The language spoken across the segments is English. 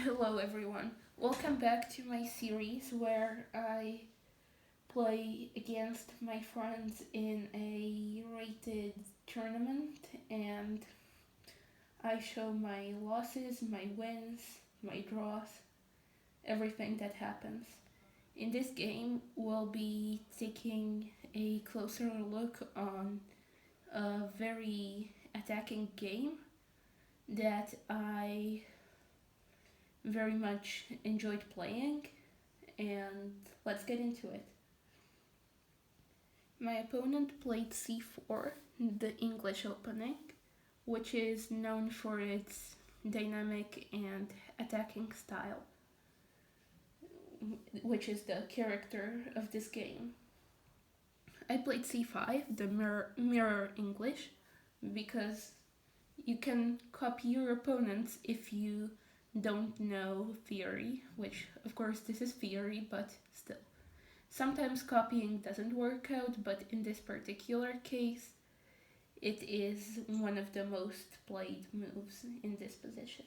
Hello everyone. Welcome back to my series where I play against my friends in a rated tournament and I show my losses, my wins, my draws, everything that happens. In this game, we'll be taking a closer look on a very attacking game that I very much enjoyed playing, and let's get into it. My opponent played c4, the English opening, which is known for its dynamic and attacking style, which is the character of this game. I played c5, the mirror English, because you can copy your opponents if you don't know theory, which of course this is theory, but still. Sometimes copying doesn't work out, but in this particular case, it is one of the most played moves in this position.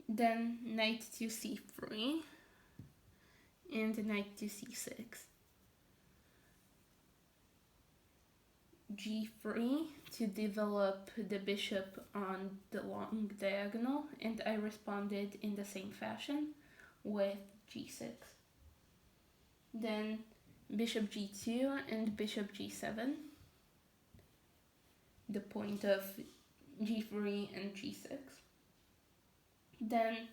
Then knight to c3 and knight to c6. g3 to develop the bishop on the long diagonal, and I responded in the same fashion with g6. Then bishop g2 and bishop g7, the point of g3 and g6. Then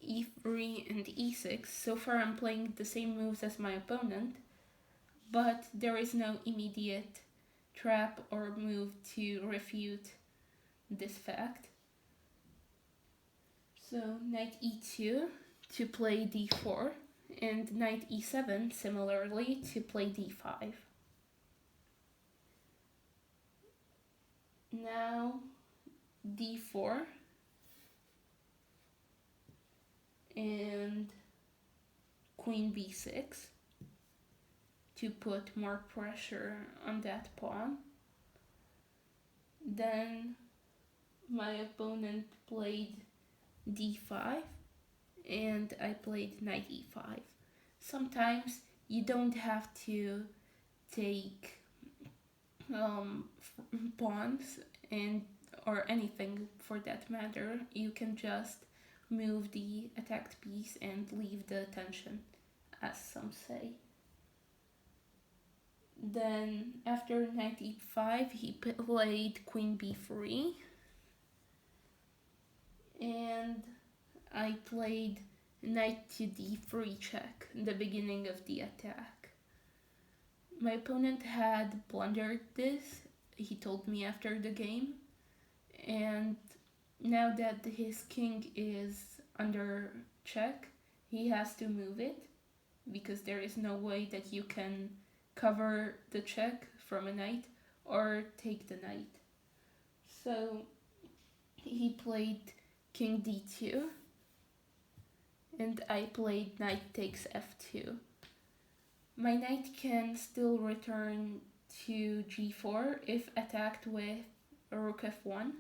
e3 and e6. So far I'm playing the same moves as my opponent, but there is no immediate trap or move to refute this fact. So knight e2 to play d4, and knight e7 similarly to play d5. Now d4 and queen b6 to put more pressure on that pawn. Then my opponent played d5 and I played knight e5. Sometimes you don't have to take pawns and or anything for that matter. You can just move the attacked piece and leave the tension, as some say. Then after knight e5 he played queen b3 and I played knight to d3 check, the beginning of the attack. My opponent had blundered this, he told me after the game, and now that his king is under check, he has to move it, because there is no way that you can cover the check from a knight or take the knight. So he played king d2 and I played knight takes f2. My knight can still return to g4 if attacked with rook f1,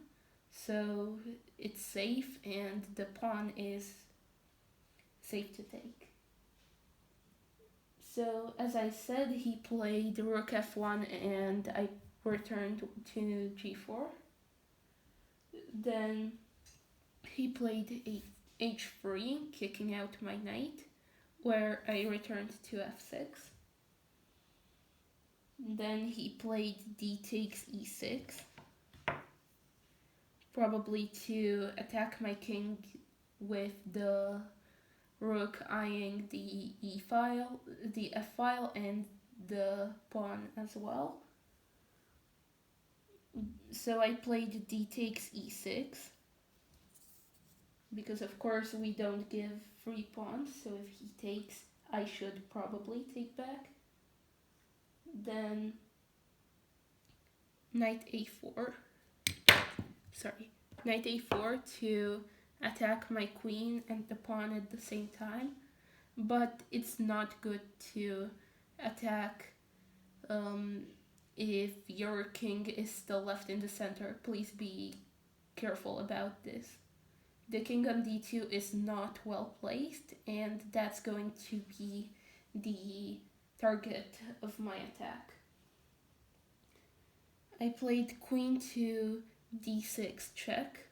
so it's safe and the pawn is safe to take. So as I said, he played rook f1 and I returned to g4. Then he played h3, kicking out my knight, where I returned to f6. Then he played d takes e6, probably to attack my king with the rook eyeing the e file, the f file, and the pawn as well. So I played d takes e6, because of course we don't give free pawns, so if he takes, I should probably take back. Then knight a4 to attack my queen and the pawn at the same time, but it's not good to attack if your king is still left in the center. Please be careful about this, the king on d2 is not well placed, and that's going to be the target of my attack. I played queen to d6 check,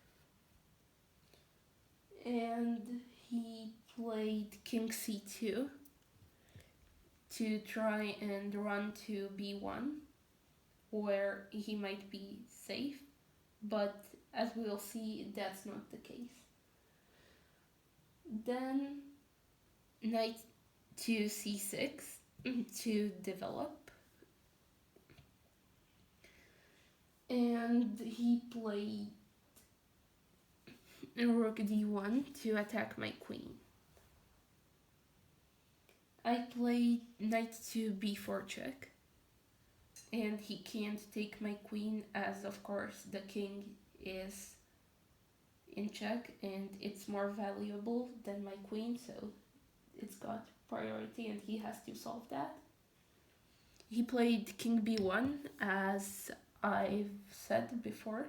and he played king c2 to try and run to b1, where he might be safe, but as we'll see, that's not the case. Then knight to c6 to develop, and he played rook d1 to attack my queen. I played knight to b4 check, and he can't take my queen as, of course, the king is in check and it's more valuable than my queen, so it's got priority and he has to solve that. He played king b1, as I've said before,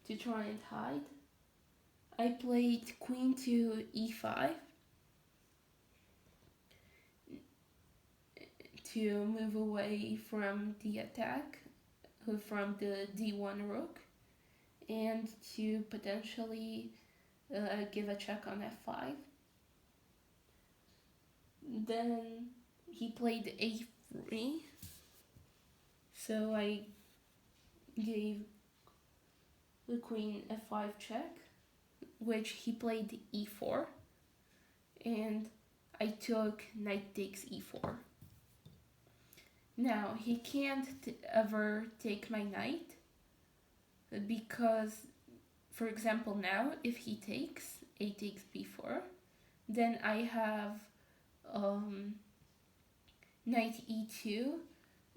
to try and hide. I played queen to e5 to move away from the attack, from the d1 rook, and to potentially give a check on f5. Then he played a3, so I gave the queen f5 check, which he played e4, and I took knight takes e4. Now, he can't ever take my knight, because, for example, now, if he takes a takes b4, then I have knight e2,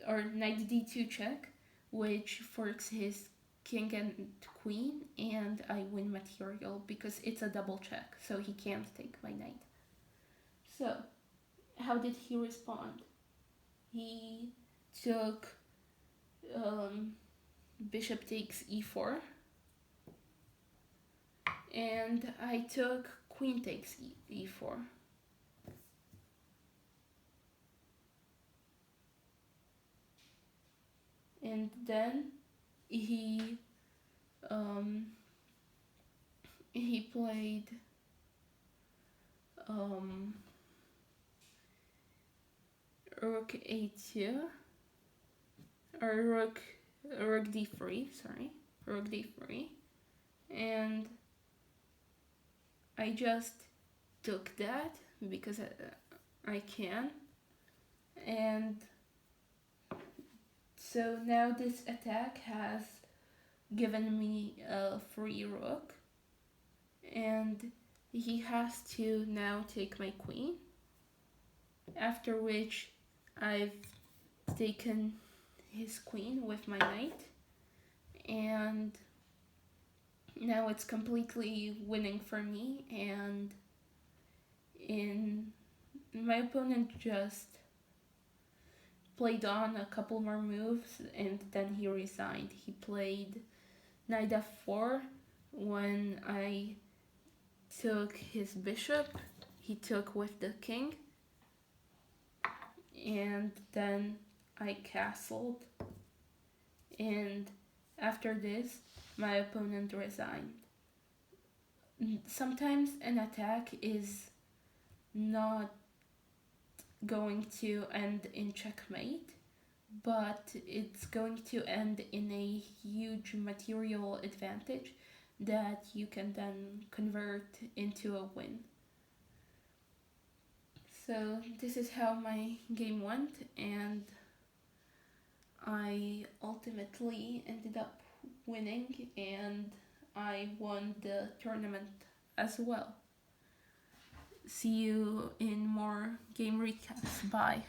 or knight d2 check, which forks his king and queen, and I win material because it's a double check, so he can't take my knight. So, how did he respond? He took bishop takes e4, and I took queen takes e4. And then he played rook a2, or rook d3, rook d3, and I just took that because I can, and so now this attack has given me a free rook, and he has to now take my queen, after which I've taken his queen with my knight, and now it's completely winning for me, and my opponent just played on a couple more moves and then he resigned. He played knight f4 when I took his bishop, he took with the king, and then I castled, and after this my opponent resigned. Sometimes an attack is not going to end in checkmate, but it's going to end in a huge material advantage that you can then convert into a win. So this is how my game went, and I ultimately ended up winning, and I won the tournament as well. See you in more game recaps. Bye.